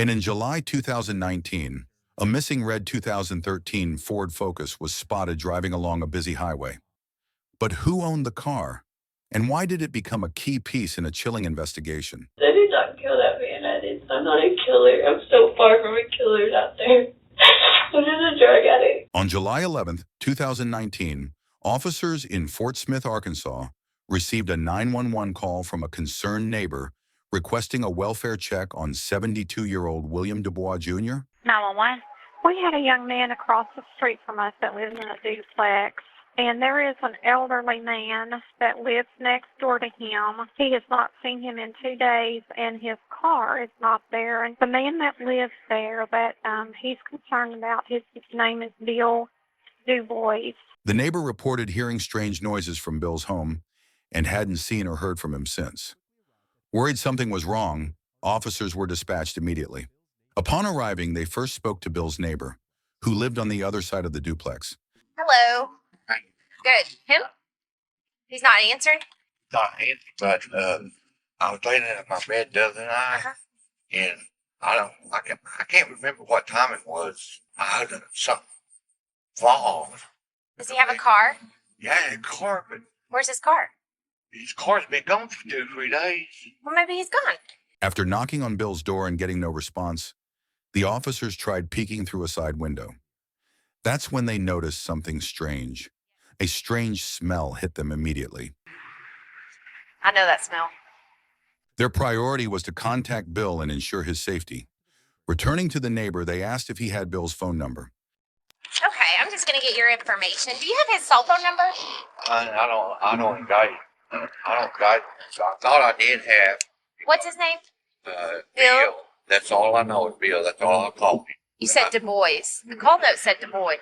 And in July 2019, a missing red 2013 Ford Focus was spotted driving along a busy highway. But who owned the car? And why did it become a key piece in a chilling investigation? I did not kill that man. I'm not a killer. I'm so far from a killer out there. I'm just a drug addict. On July 11th, 2019, officers in Fort Smith, Arkansas, received a 911 call from a concerned neighbor requesting a welfare check on 72-year-old William Dubois Jr. 911. We had a young man across the street from us that lives in a duplex, and there is an elderly man that lives next door to him. He has not seen him in 2 days, and his car is not there. And the man that lives there that he's concerned about, his name is Will Dubois. The neighbor reported hearing strange noises from Bill's home and hadn't seen or heard from him since. Worried something was wrong, officers were dispatched immediately. Upon arriving, they first spoke to Bill's neighbor, who lived on the other side of the duplex. Hello. Good. Him? He's not answering? Not answering, but I was laying in my bed the other night, and I can't remember what time it was. I heard something fall. Does he have a car? Yeah, a car, but Where's his car? his car's been gone for 2 or 3 days. Well, maybe he's gone. After knocking on Bill's door and getting no response, the officers tried peeking through a side window. That's when they noticed something strange. A strange smell hit them immediately. I know that smell. Their priority was to contact Bill and ensure his safety. Returning to the neighbor, they asked if he had Bill's phone number. Okay, I'm just going to get your information. Do you have his cell phone number? I don't got it. I don't got it. I thought I did have What's his name? Bill. That's all I know is Bill. That's all I called him. You said Du Bois. The call note said Du Bois.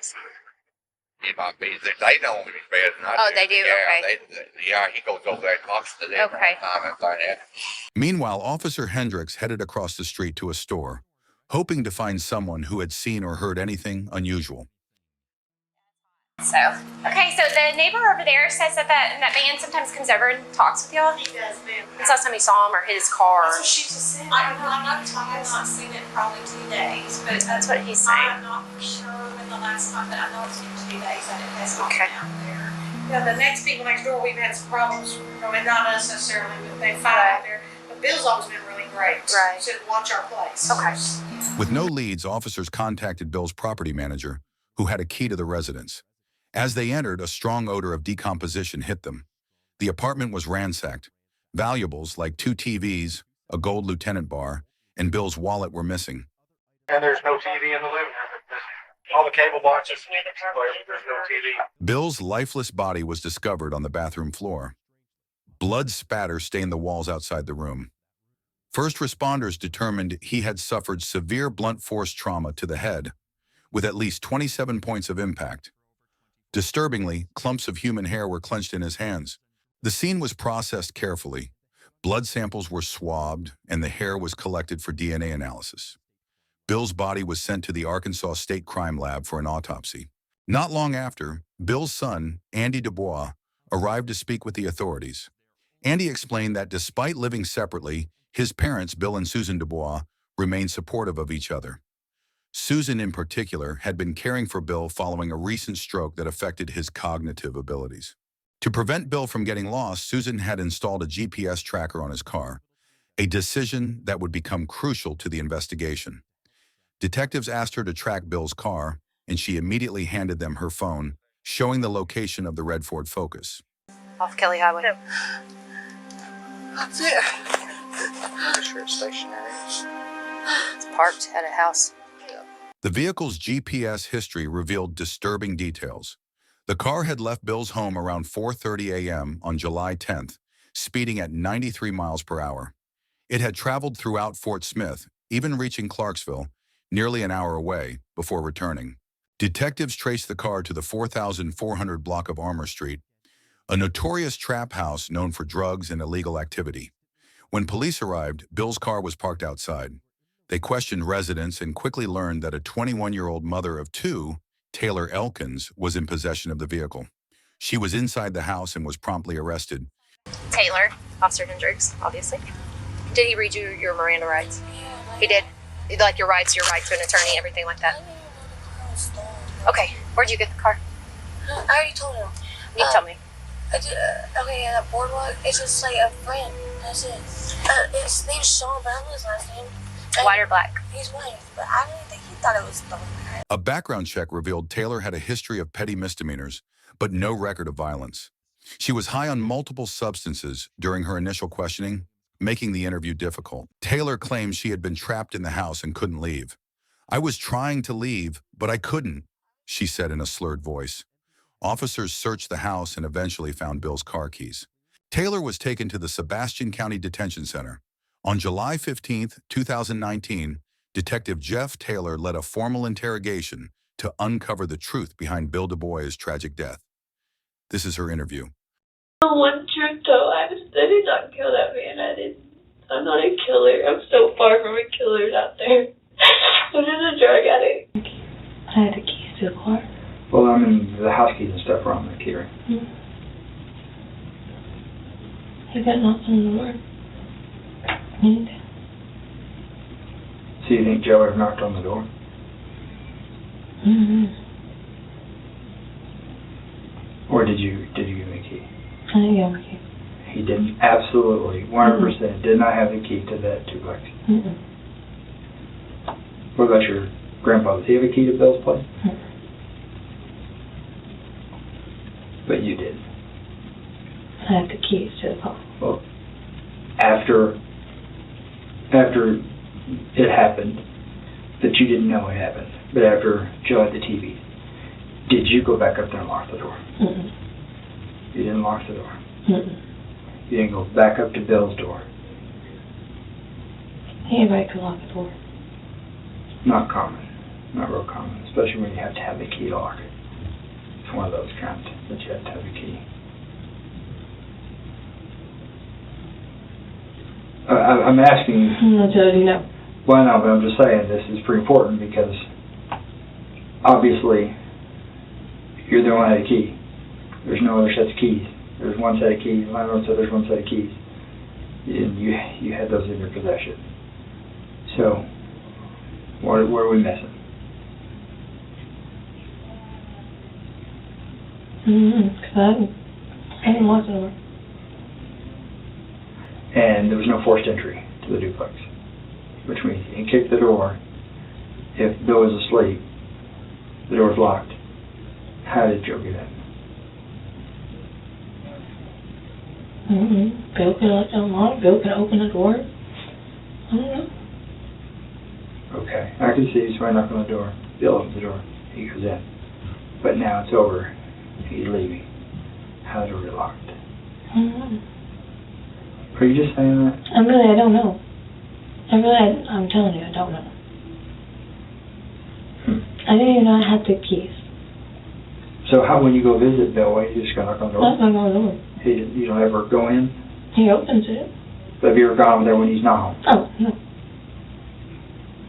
It might be that they know him better than I do. Oh, they do? Yeah, Okay. yeah, he goes over there and talks to them Okay. all the time and find out. Meanwhile, Officer Hendricks headed across the street to a store, hoping to find someone who had seen or heard anything unusual. So the neighbor over there says that man sometimes comes over and talks with y'all. He does, ma'am. When's the last time you saw him or his car? That's what she just said. I'm not seen it in probably 2 days, but That's what he's saying. I'm not for sure when the last time that I know it's been 2 days that it has not Okay. been out there. You know, the next people next door, we've had some problems. I mean, not us necessarily, but they fight out there. But Bill's always been really great. Right. To watch our place. Okay. With no leads, officers contacted Bill's property manager, who had a key to the residence. As they entered, a strong odor of decomposition hit them. The apartment was ransacked. Valuables like 2 TVs, a gold lieutenant bar, and Bill's wallet were missing. And there's no TV in the living room. All the cable boxes, there's no TV. Bill's lifeless body was discovered on the bathroom floor. Blood spatter stained the walls outside the room. First responders determined he had suffered severe blunt force trauma to the head, with at least 27 points of impact. Disturbingly, clumps of human hair were clenched in his hands. The scene was processed carefully. Blood samples were swabbed, and the hair was collected for DNA analysis. Bill's body was sent to the Arkansas State Crime Lab for an autopsy. Not long after, Bill's son, Andy Dubois, arrived to speak with the authorities. Andy explained that despite living separately, his parents, Bill and Susan Dubois, remained supportive of each other. Susan, in particular, had been caring for Bill following a recent stroke that affected his cognitive abilities. To prevent Bill from getting lost, Susan had installed a GPS tracker on his car, a decision that would become crucial to the investigation. Detectives asked her to track Bill's car, and she immediately handed them her phone, showing the location of the red Ford Focus. Off Kelly Highway. That's it. I'm sure it's stationary. It's parked at a house. The vehicle's GPS history revealed disturbing details. The car had left Bill's home around 4:30 a.m. on July 10th, speeding at 93 miles per hour. It had traveled throughout Fort Smith, even reaching Clarksville, nearly an hour away, before returning. Detectives traced the car to the 4400 block of Armour Street, a notorious trap house known for drugs and illegal activity. When police arrived, Bill's car was parked outside. They questioned residents and quickly learned that a 21-year-old mother of 2, Taylor Elkins, was in possession of the vehicle. She was inside the house and was promptly arrested. Taylor, Officer Hendricks, obviously. Did he read you your Miranda rights? He did? Like your right to an attorney, everything like that. Okay, where'd you get the car? I already told him. You tell me. Okay, at that boardwalk, it's just like a friend. That's it. His name's Sean, but I don't know his last name. White or black? He's white, but I don't think he thought it was black. A background check revealed Taylor had a history of petty misdemeanors, but no record of violence. She was high on multiple substances during her initial questioning, making the interview difficult. Taylor claimed she had been trapped in the house and couldn't leave. "I was trying to leave, but I couldn't," she said in a slurred voice. Officers searched the house and eventually found Bill's car keys. Taylor was taken to the Sebastian County Detention Center. On July 15, 2019, Detective Jeff Taylor led a formal interrogation to uncover the truth behind Bill Dubois' tragic death. This is her interview. One truth though, I did not kill that man. I'm not a killer. I'm so far from a killer out there. I'm just a drug addict. I had the keys to the car. Well, I mean, the house keys and stuff are on the key, right? He got knocked on the door. Anything. So you think Joe ever knocked on the door? Or did you give him a key? I didn't give him a key. He didn't, absolutely, 100% did not have the key to that duplex. What about your grandpa? Does he have a key to Bill's place? But you did. I have the keys to the car. Well, after it happened, that you didn't know it happened, but after Joe had the TV, did you go back up there and lock the door? You didn't lock the door? You didn't go back up to Bill's door? Anybody could lock the door. Not common. Not real common, especially when you have to have the key to lock it. It's one of those kinds that you have to have a key. I'm asking. I'm telling you no. Well, no, but I'm just saying this is pretty important because obviously you're the one that had a key. There's no other sets of keys. There's one set of keys. Landlord said there's one set of keys. And you had those in your possession. So, what are we missing? Because I didn't lock the door. And there was no forced entry to the duplex, which means you can kick the door. If Bill was asleep, the door was locked. How did Joe get in? Bill could let them lock. Bill could open the door. I don't know. Okay, I can see somebody knocking on the door. Bill opens the door. He goes in. But now it's over. He's leaving. How did it get locked? I don't know. Are you just saying that? I don't know. I'm telling you, I don't know. I didn't even know I had the keys. So how, when you go visit Bill, why you just go knock on the door? That's not going on. You don't ever go in? He opens it. But have you ever gone over there when he's not home? Oh, no.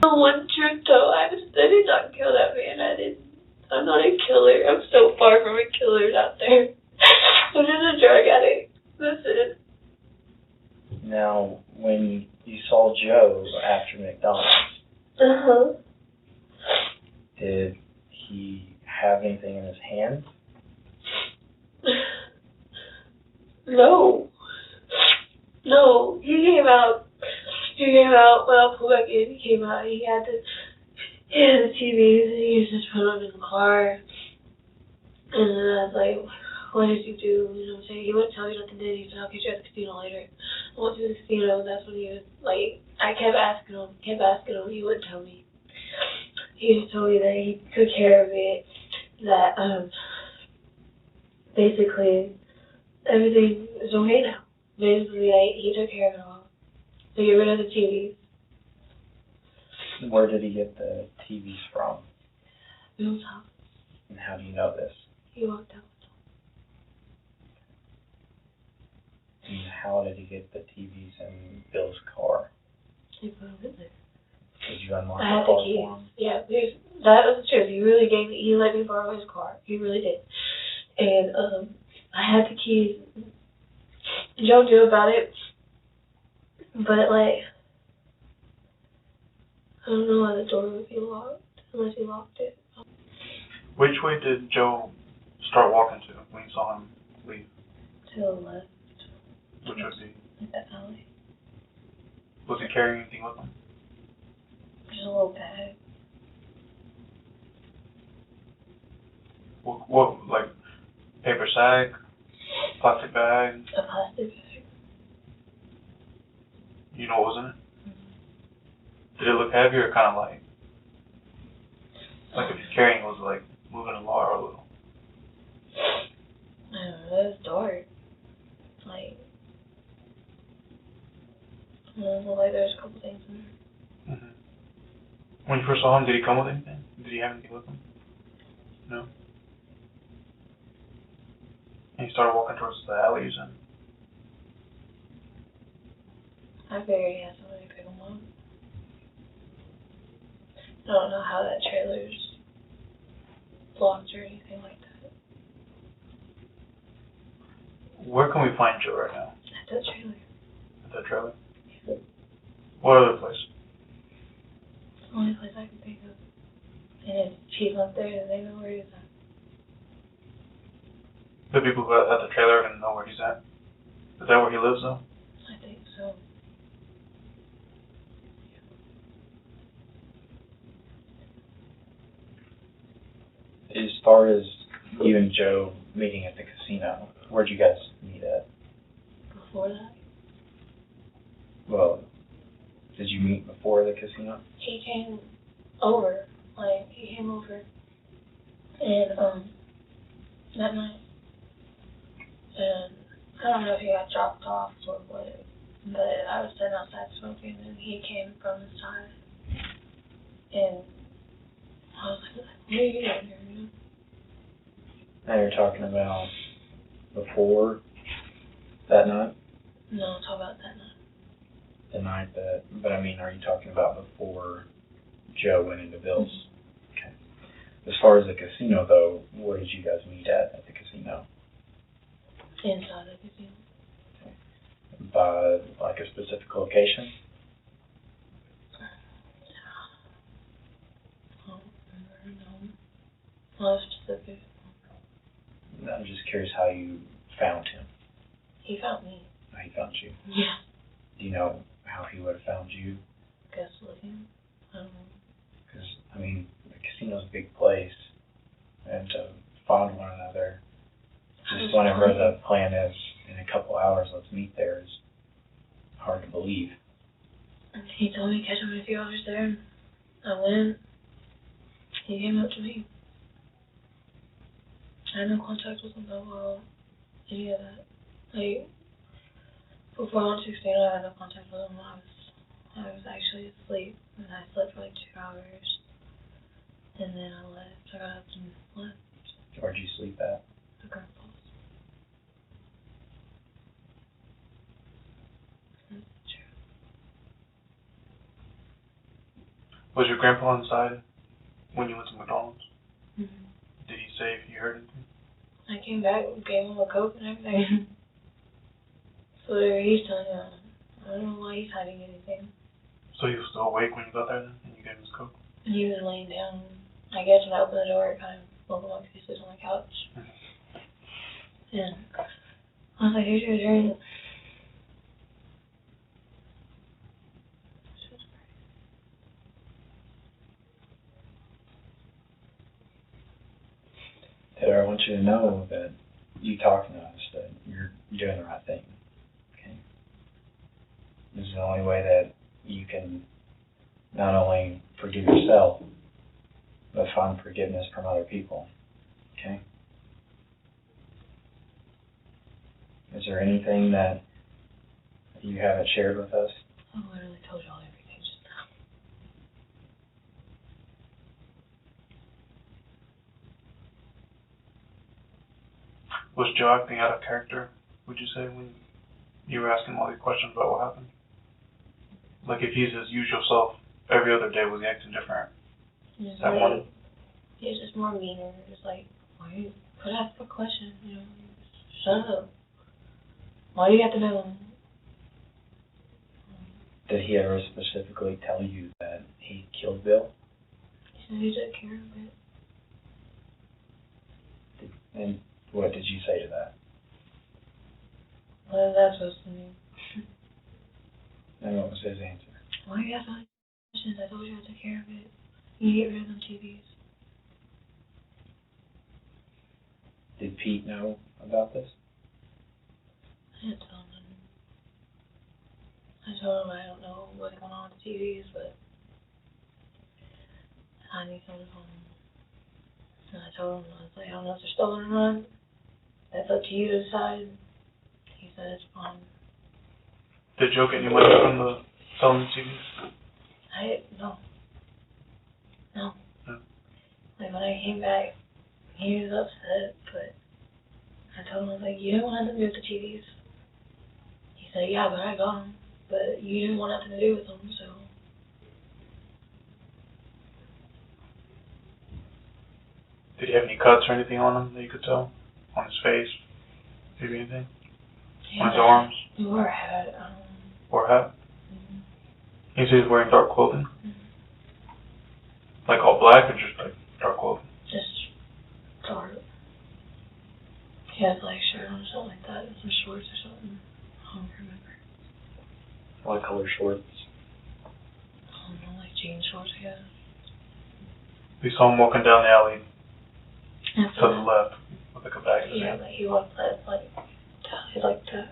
One truth though, I did not kill that man. I'm not a killer. I'm so far from a killer out there. I'm just a drug addict. That's it. Now, when you saw Joe after McDonald's, did he have anything in his hand? No. He came out when I pulled back in. He came out. He had the TVs and he just put them in the car. And then I was like, what did you do? You know what I'm saying? He wouldn't tell me nothing, did he? He said, I'll get you at the casino later. I went to the casino, and that's when he was like, I kept asking him, he wouldn't tell me. He just told me that he took care of it, that basically everything is okay now. Basically, he took care of it all. So get rid of the TVs. Where did he get the TVs from? Bill's house. And how do you know this? He walked out. And how did he get the TVs in Bill's car? He put them in there. Did you unlock I the had car the keys. for him? Yeah, that was the truth. He let me borrow his car. He really did. And I had the keys. Joe knew about it. But don't know why the door would be locked unless he locked it. Which way did Joe start walking to when you saw him leave? To the left. Which would be? Like the alley. Was he carrying anything with him? Just a little bag. What like, paper sack? Plastic bag? A plastic bag. You know what was in it? Did it look heavy or kind of light? Like if he's carrying, was it like moving a lot or a little? I don't know, it was dark. Like, I don't know, like there's a couple things in there. Mm-hmm. When you first saw him, did he come with anything? Did he have anything with him? No? And he started walking towards the alleys and... I figured he had somebody pick him up. I don't know how that trailer's blocked or anything like that. Where can we find Joe right now? At that trailer. At that trailer? Yeah. What other place? It's the only place I can think of. And if he's not there, then they know where he's at. The people who are at the trailer are going to know where he's at? Is that where he lives though? I think so. As far as you and Joe meeting at the casino, where'd you guys meet at? Before that, Well, did you meet before the casino? he came over. Like, he came over. And, that night. And I don't know if he got dropped off or what, but I was sitting outside smoking and he came from the side. And I was like, what are you doing here? Now you're talking about before that night? No, I'm talking about that night. The night that, but I mean, are you talking about before Joe went into Bill's? Okay. As far as the casino though, where did you guys meet at the casino? Inside the casino. Okay. By like a specific location? I don't remember, no. Not specific. I'm just curious how you found him. He found me. How he found you? Yeah. Do you know how he would have found you? Guess looking. I don't know. Because, I mean, the casino's a big place, and to find one another, just whenever the plan is, in a couple hours, let's meet there, is hard to believe. He told me to catch him in a few hours there. I went. He came up to me. I had no contact with him at all. Any of that. Like, before I went to casino, I had no contact with him. I was actually asleep, and I slept for like 2 hours. And then I left. I got up and left. Where'd you sleep at? The grandpa's. Was your grandpa inside when you went to McDonald's? Mm-hmm. Did he say if you heard anything? I came back and gave him a Coke and everything. So whatever he's telling you, I don't know why he's hiding anything. So he was still awake when you got there then, and you gave him his Coke? And he was laying down. I guess when I opened the door, it kind of woke him up because he was on the couch. And I was like, here's your drink. Taylor, I want you to know that you talking to us, that you're doing the right thing. Okay? This is the only way that you can not only forgive yourself, but find forgiveness from other people. Okay? Is there anything that you haven't shared with us? I literally told you all everything just now. Was Joe acting out of character, would you say, when you were asking all these questions about what happened? Like if he's his usual self every other day, was he acting different? That morning? He's just more meaner. Just like, why you could ask a question, you know? Shut up. Why do you have to know? Did he ever specifically tell you that he killed Bill? He said he took care of it. And what did you say to that? What is that supposed to mean? And what was his answer? Why you ask all these questions? I told you I took care of it. You get rid of them TVs. Did Pete know about this? I didn't tell him. I told him I don't know what's going on with the TVs, but I need something from him. And I told him, I was like, I don't know if they're stolen or not. That's up to you to decide. He said it's fine. Did Joe get any money from the selling TVs? No. No. Like, when I came back, he was upset, but I told him, I was like, you didn't want nothing to do with the TVs. He said, yeah, but I got them. But you didn't want nothing to do with them, so. Did he have any cuts or anything on him that you could tell? On his face? Maybe anything? Yeah, on his arms? He wore a hat. Or a hat? Mm-hmm. You say he's wearing dark clothing? Like all black or just like dark clothing? Just dark. He had like shirt on or something like that, and some shorts or something. I don't remember. What color shorts? I don't know, like jean shorts, I guess. We saw him walking down the alley After to the left with like a bag in his yeah, hand. but he walked left, like that.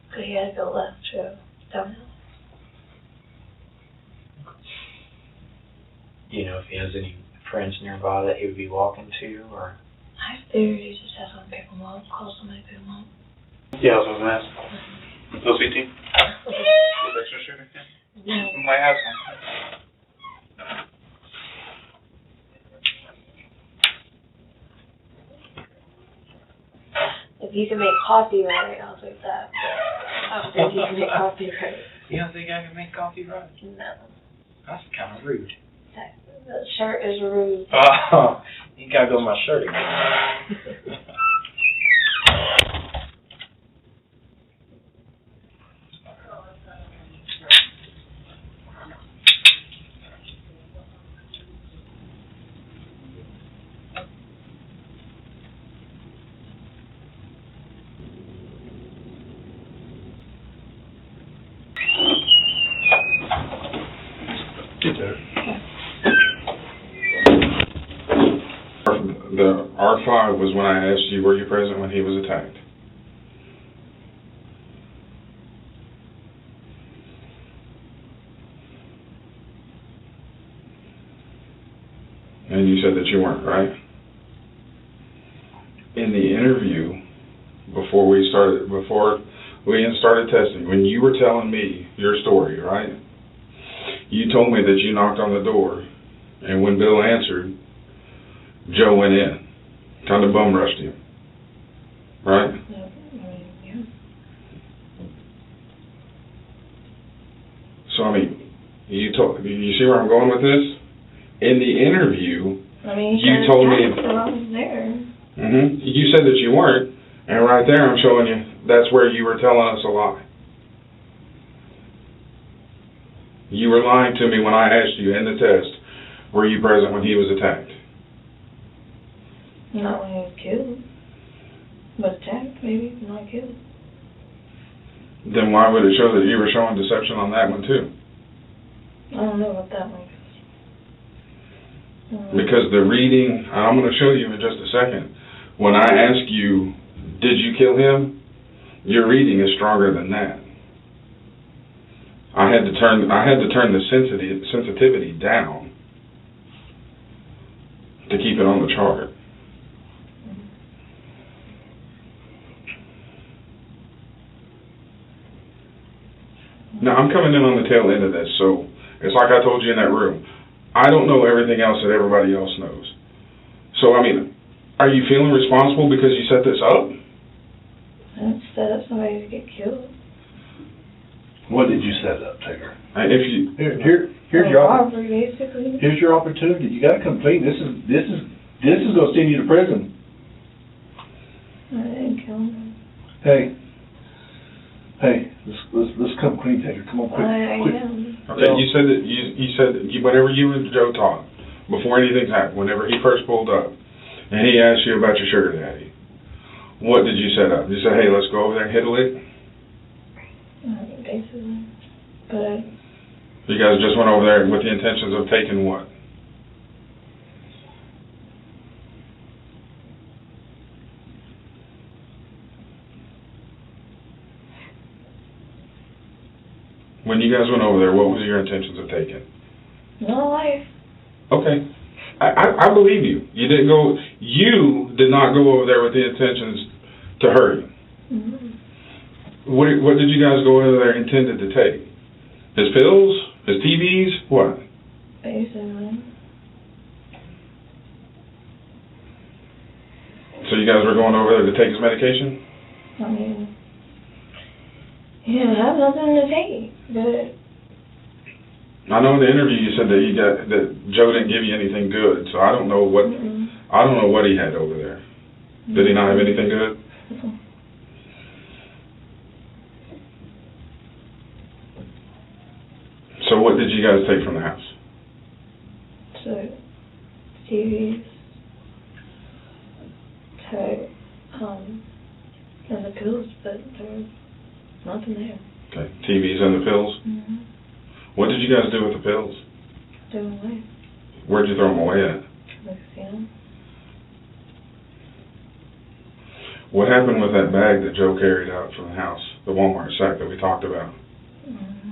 But he had to go left to go downhill. Do you know if he has any friends nearby that he would be walking to, or? I figured he just had someone pick him up, call somebody to pick him up. Yeah, I was gonna ask. Those 18? With extra sugar? No. We might have some. If you can make coffee right, I'll take that. I don't think you can make coffee right. You don't think I can make coffee right? No. That's kind of rude. The shirt is rude. Oh, you gotta go with my shirt again. The R5 was when I asked you, were you present when he was attacked? And you said that you weren't, right? In the interview, before we even started testing, when you were telling me your story, right? You told me that you knocked on the door, and when Bill answered, Joe went in, kind of bum rushed him, right? Yeah. So I mean, you see where I'm going with this? In the interview, you told me. I was there. You said that you weren't, and right there I'm showing you that's where you were telling us a lie. You were lying to me when I asked you in the test, were you present when he was attacked? Not when he was killed. But attacked, maybe, not killed. Then why would it show that you were showing deception on that one too? I don't know what that one is. Because the reading, I'm going to show you in just a second. When I ask you, did you kill him? Your reading is stronger than that. I had to turn the sensitivity down to keep it on the chart. Now, I'm coming in on the tail end of this, so it's like I told you in that room. I don't know everything else that everybody else knows. So, I mean, are you feeling responsible because you set this up? I didn't set up somebody to get killed. What did you set up, Taylor? Here's your robbery, basically. Here's your opportunity. You got to complete. This is going to send you to prison. I didn't kill him. Hey, Hey, let's come clean, Taylor. Come on, quick. Okay, you said that whenever you and Joe talked, before anything happened, whenever he first pulled up, and he asked you about your sugar daddy, what did you set up? You said, hey, let's go over there and hit a lick? Basically. But You guys just went over there with the intentions of taking what? When you guys went over there, what was your intentions of taking? no life. Okay. I believe you. You did not go over there with the intentions to hurt him. Mm-hmm. What did you guys go over there intended to take? His pills? His TVs? What? Basically. So you guys were going over there to take his medication? I mean, he didn't have nothing to take, but I know in the interview you said that Joe didn't give you anything good, so I don't know what he had over there. Did he not have anything good? So what did you guys take from the house? so TVs, tag, and the pills, but there was nothing there. Okay, TVs and the pills? Mm-hmm. What did you guys do with the pills? Threw them away. Where'd you throw them away at? The casino. What happened with that bag that Joe carried out from the house, the Walmart sack that we talked about? Mm-hmm.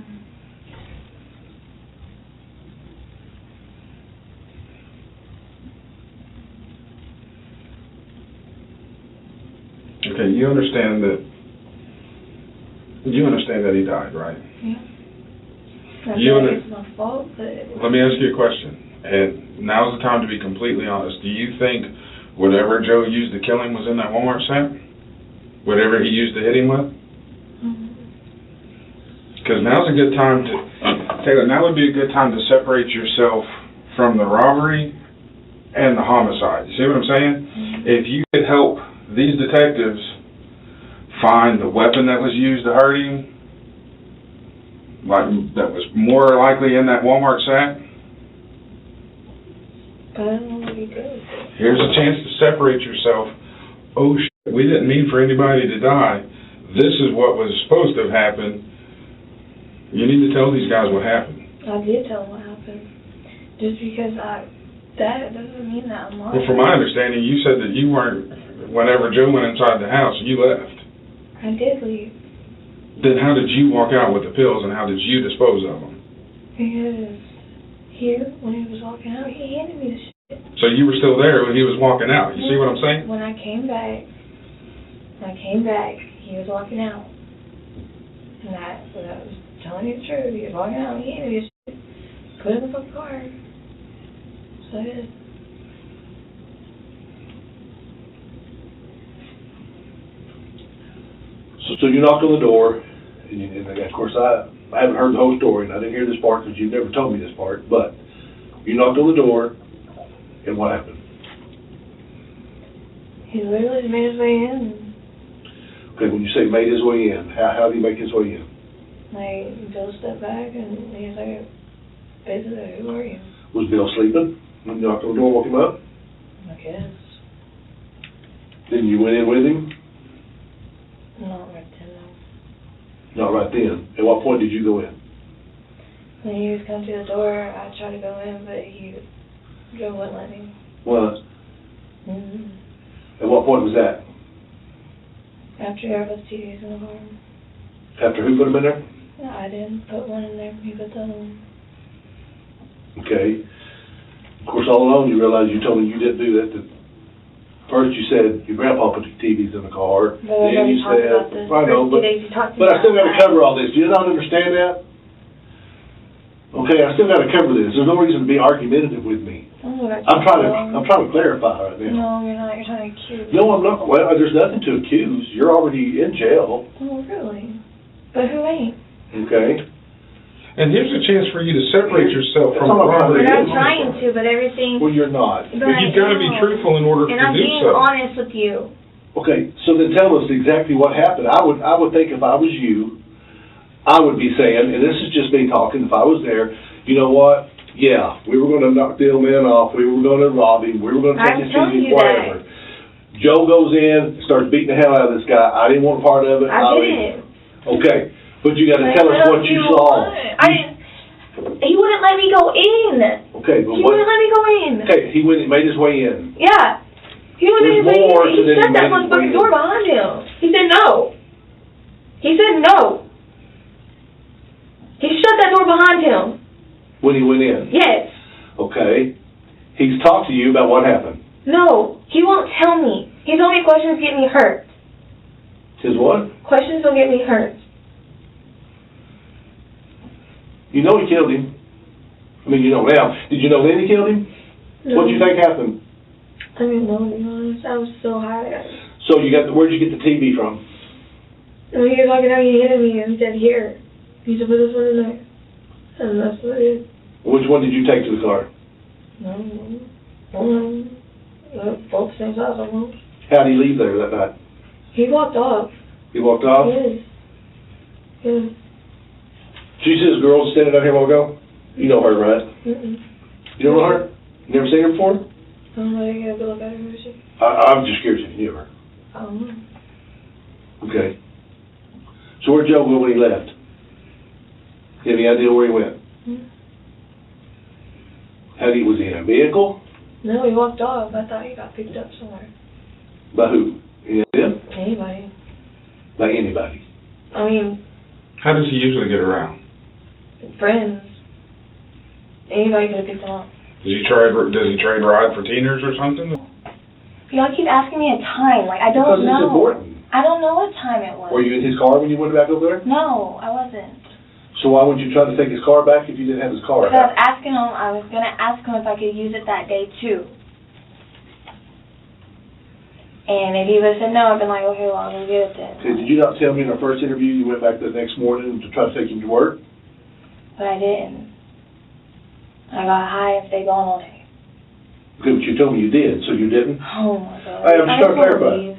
Okay, you understand that he died, right? Yeah. I You feel under- like it's my fault, but Let me ask you a question, and now's the time to be completely honest. Do you think whatever Joe used to kill him was in that Walmart sack? Whatever he used to hit him with? Because now's a good time to, Taylor, now would be a good time to separate yourself from the robbery and the homicide. You see what I'm saying? If you could help these detectives find the weapon that was used to hurt him, like that was more likely in that Walmart sack, I don't know what he did. here's a chance to separate yourself. Oh, we didn't mean for anybody to die. This is what was supposed to have happened. You need to tell these guys what happened. I did tell him what happened. Just because that doesn't mean that I'm lying. Well, from my understanding, you said that you weren't, whenever Joe went inside the house, you left. I did leave. Then how did you walk out with the pills, and how did you dispose of them? Because when he was walking out, he handed me the shit. So you were still there when he was walking out. You see what I'm saying? When I came back, he was walking out. And that was telling you the truth. He was walking out, he handed me the shit. Put it in the fucking car. So I did. So you knocked on the door, and of course I haven't heard the whole story, and I didn't hear this part because you've never told me this part, but you knocked on the door, and what happened? He literally made his way in. Okay, when you say made his way in, how did he make his way in? Like, Bill stepped back, and he was like, basically, who are you? Was Bill sleeping when you knocked on the door, woke him up? I guess. Then you went in with him? Not right then, though. Not right then. At what point did you go in? When he was coming to the door, I tried to go in, but Joe wouldn't let me. What? Mm-hmm. At what point was that? After there was TVs in the car. After who put them in there? No, I didn't put one in there. He put the other one. Okay. Of course, all along you realized you told me you didn't do that. First you said your grandpa put the TVs in the car. But then you said, I know, but I still got to cover all this. Do you not understand that? Okay, I still got to cover this. There's no reason to be argumentative with me. I'm trying to clarify right now. No, you're not. You're trying to accuse. No, I'm not. Well, there's nothing to accuse. You're already in jail. Oh, really? But who ain't? Okay. And here's a chance for you to separate yourself from the robbery. But I'm trying to, but everything. Well, you're not. But you've got to be truthful in order to do so. And I'm being honest with you. Okay, so then tell us exactly what happened. I would think if I was you, I would be saying, and this is just me talking, if I was there, you know what? Yeah, we were going to knock the old man off. We were going to rob him. We were going to take his TV, whatever. Joe goes in, starts beating the hell out of this guy. I didn't want a part of it. I didn't. Okay, but you got to tell us what you saw. He wouldn't let me go in. Okay, but he wouldn't let me go in. Okay, he made his way in. Yeah. He wouldn't let me go in. He shut that motherfucking door behind him. He said no. He said no. He shut that door behind him. When he went in? Yes. Okay. He's talked to you about what happened? No, he won't tell me. His only questions get me hurt. His what? Questions will get me hurt. You know he killed him. I mean, you know now. Did you know then he killed him? No. What did you think happened? I didn't know, to be honest. I was so high. So where'd you get the TV from? When he was walking out, he handed me and he said, here. He said, put this one in there. And that's what it is. Which one did you take to the car? Both the same size almost. How did he leave there that night? He walked off. He walked off? Yes. Yeah. Did you see this girl standing out here a while ago? You know her, right? Mm-mm. You don't know her? You never seen her before? I don't know. I gotta go look at her. Who is she? I'm just curious if you knew her. I don't know. Okay. So where'd Joe go when he left? You have any idea where he went? Hmm? Was he in a vehicle? No, he walked off. I thought he got picked up somewhere. By who? Him? Anybody. By anybody? I mean... How does he usually get around? Friends. Anybody could have picked him up. Does he trade ride for teeners or something? Y'all keep asking me a time. Like, I don't know. Because it's important. I don't know what time it was. Were you in his car when you went back over there? No, I wasn't. So why would you try to take his car back if you didn't have his car? Because I was going to ask him if I could use it that day, too. And if he would have said no, I'd been like, okay, well, I'll go get it then. Okay, did you not tell me in our first interview you went back the next morning to try to take him to work? But I didn't. I got high and stayed gone all day. Okay, but you told me you did, so you didn't? Oh, my God. I'm just trying to clarify.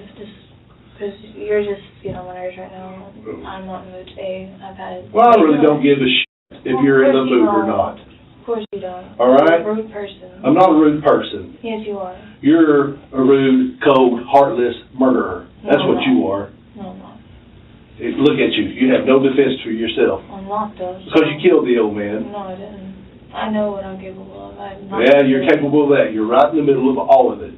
Because you're just getting on my nerves right now. I'm not in the mood today. I've had... Well, I really don't give a shit if you're in the mood or not. Of course you don't. All right? You're a rude person. I'm not a rude person. Yes, you are. You're a rude, cold, heartless murderer. That's what you are. No, I'm not. Look at you. You have no defense for yourself. I'm not, though. Because you killed the old man. No, I didn't. I know what I'm capable of. Yeah, you're capable of that. You're right in the middle of all of it.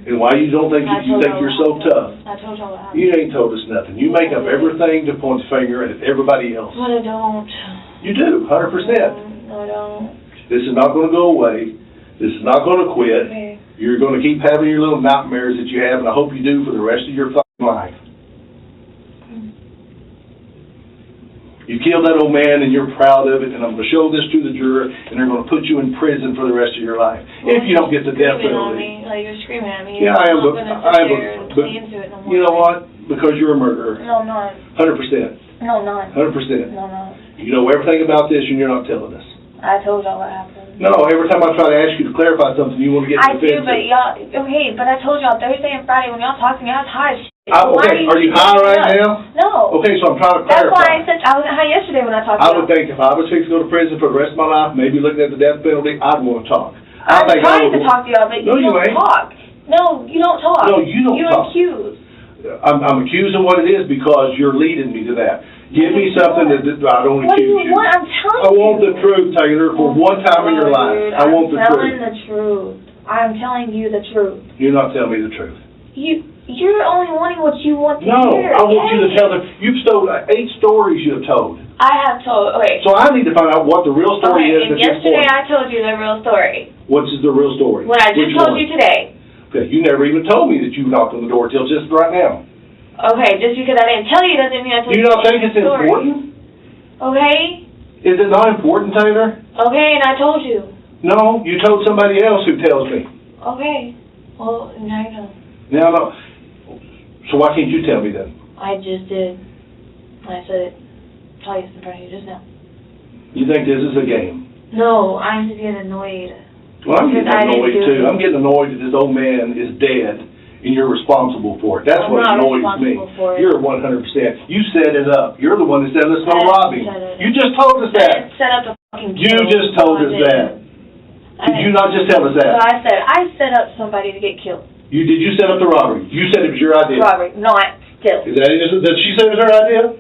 And why you don't think you think you're so tough? I told y'all what happened. You ain't told us nothing. You make up everything to point the finger at everybody else. But I don't. You do, 100%. No, I don't. This is not going to go away. This is not going to quit. Okay. You're going to keep having your little nightmares that you have, and I hope you do for the rest of your fucking life. You killed that old man, and you're proud of it, and I'm going to show this to the juror, and they're going to put you in prison for the rest of your life if you don't get the death penalty. Like, you're screaming at me. Yeah, I am, but you know what? Because you're a murderer. No, I'm not. 100%. No, I'm not. 100%. No, I'm not. You know everything about this, and you're not telling us. I told y'all what happened. No, every time I try to ask you to clarify something, you want to get defensive. I do, but y'all, okay, but I told y'all Thursday and Friday when y'all talked to me, I was high as shit. Okay, are you high right now? No. Okay, so I'm trying to clarify. That's why I said I was high yesterday when I talked to I you. would think if I was fixed to go to prison for the rest of my life, maybe looking at the death penalty, I'd want to talk. I'm trying to talk to y'all, but you don't talk. No, you don't talk. No, you don't talk. You're accused. I'm accused of what it is because you're leading me to that. Give me something that I don't accuse you. What do you want? I'm telling you. I want the truth, Taylor, for one time in your life. I want the truth. I'm telling the truth. I'm telling you the truth. You're not telling me the truth. You're only wanting what you want to hear. No, I want you to tell them. You've stolen 8 stories you have told. I have told. Okay. So I need to find out what the real story is. And yesterday I told you the real story. What's the real story? What I just told you today. Okay, you never even told me that you knocked on the door till just right now. Okay, just because I didn't tell you doesn't mean I told you. Do you not think it's important? Okay. Is it not important, Taylor? Okay, and I told you. No, you told somebody else who tells me. Okay. Well, now you know. Now, no. So why can't you tell me then? I just did. I said it twice in front of you just now. You think this is a game? No, I'm just getting annoyed. Well, I'm getting annoyed too. I'm getting annoyed that this old man is dead, and you're responsible for it. That's I'm what not annoys me. responsible for it. You're 100%. You set it up. You're the one that said let's go I didn't robbing. set it up. You just told us I that. didn't set up the fucking You kill. just told us that. Did you not just tell us that? So I said, I set up somebody to get killed. Did you set up the robbery? You said it was your idea. Robbery, not still. Did she say it was her idea?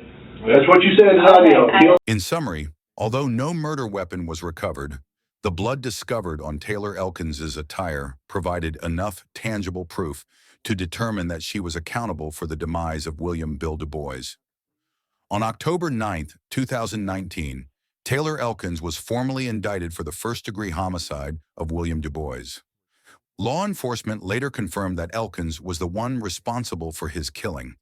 That's what you said is her idea. In summary, although no murder weapon was recovered, the blood discovered on Taylor Elkins' attire provided enough tangible proof to determine that she was accountable for the demise of William Bill Dubois. On October 9, 2019, Taylor Elkins was formally indicted for the first-degree homicide of William Dubois. Law enforcement later confirmed that Elkins was the one responsible for his killing.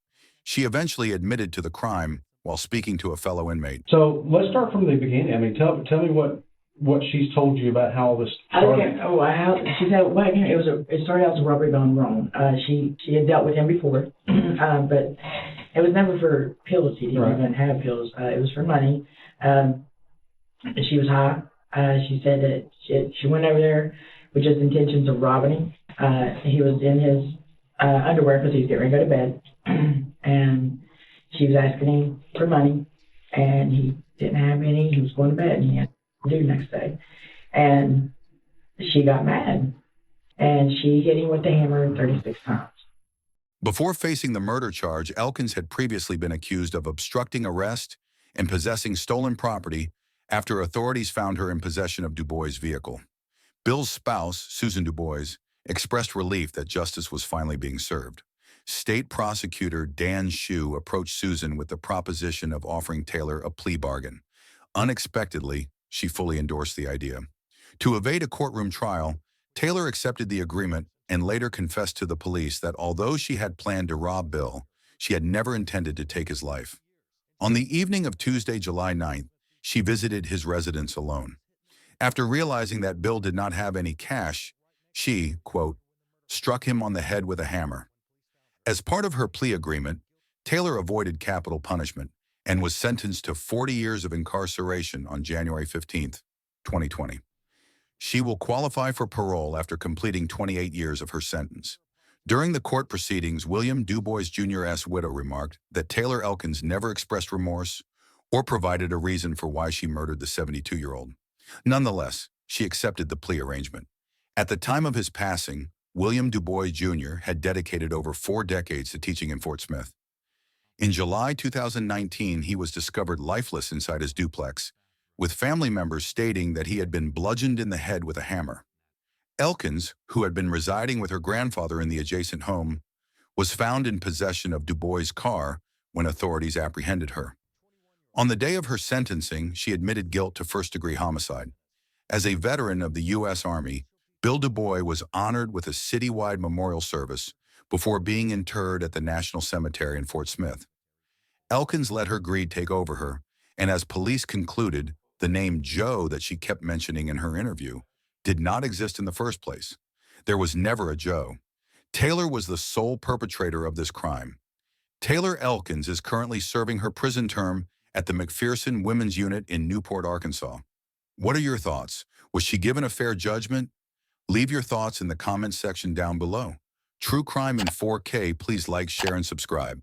She eventually admitted to the crime while speaking to a fellow inmate. So let's start from the beginning. I mean, tell me what she's told you about how all this started. She said, well, it started out as a robbery gone wrong. She had dealt with him before, but it was never for pills. He didn't even have pills. It was for money. She was high. She said that she went over there with just intentions of robbing him. He was in his underwear because he was getting ready to go to bed, and she was asking him for money, and he didn't have any. He was going to bed, and he had to do next day. And she got mad, and she hit him with the hammer 36 times. Before facing the murder charge, Elkins had previously been accused of obstructing arrest and possessing stolen property after authorities found her in possession of Dubois' vehicle. Bill's spouse, Susan Dubois, expressed relief that justice was finally being served. State prosecutor Dan Shue approached Susan with the proposition of offering Taylor a plea bargain. Unexpectedly, she fully endorsed the idea. To evade a courtroom trial, Taylor accepted the agreement and later confessed to the police that although she had planned to rob Bill, she had never intended to take his life. On the evening of Tuesday, July 9th, she visited his residence alone. After realizing that Bill did not have any cash, she, quote, struck him on the head with a hammer. As part of her plea agreement, Taylor avoided capital punishment and was sentenced to 40 years of incarceration on January 15, 2020. She will qualify for parole after completing 28 years of her sentence. During the court proceedings, William Dubois Jr.'s widow remarked that Taylor Elkins never expressed remorse or provided a reason for why she murdered the 72-year-old. Nonetheless, she accepted the plea arrangement. At the time of his passing, William Dubois Jr. had dedicated over 4 decades to teaching in Fort Smith. In July 2019, he was discovered lifeless inside his duplex, with family members stating that he had been bludgeoned in the head with a hammer. Elkins, who had been residing with her grandfather in the adjacent home, was found in possession of Dubois' car when authorities apprehended her. On the day of her sentencing, she admitted guilt to first-degree homicide. As a veteran of the U.S. Army, Bill Dubois was honored with a citywide memorial service before being interred at the National Cemetery in Fort Smith. Elkins let her greed take over her, and as police concluded, the name Joe that she kept mentioning in her interview did not exist in the first place. There was never a Joe. Taylor was the sole perpetrator of this crime. Taylor Elkins is currently serving her prison term at the McPherson Women's Unit in Newport, Arkansas. What are your thoughts? Was she given a fair judgment? Leave your thoughts in the comments section down below. True Crime in 4K, please like, share, and subscribe.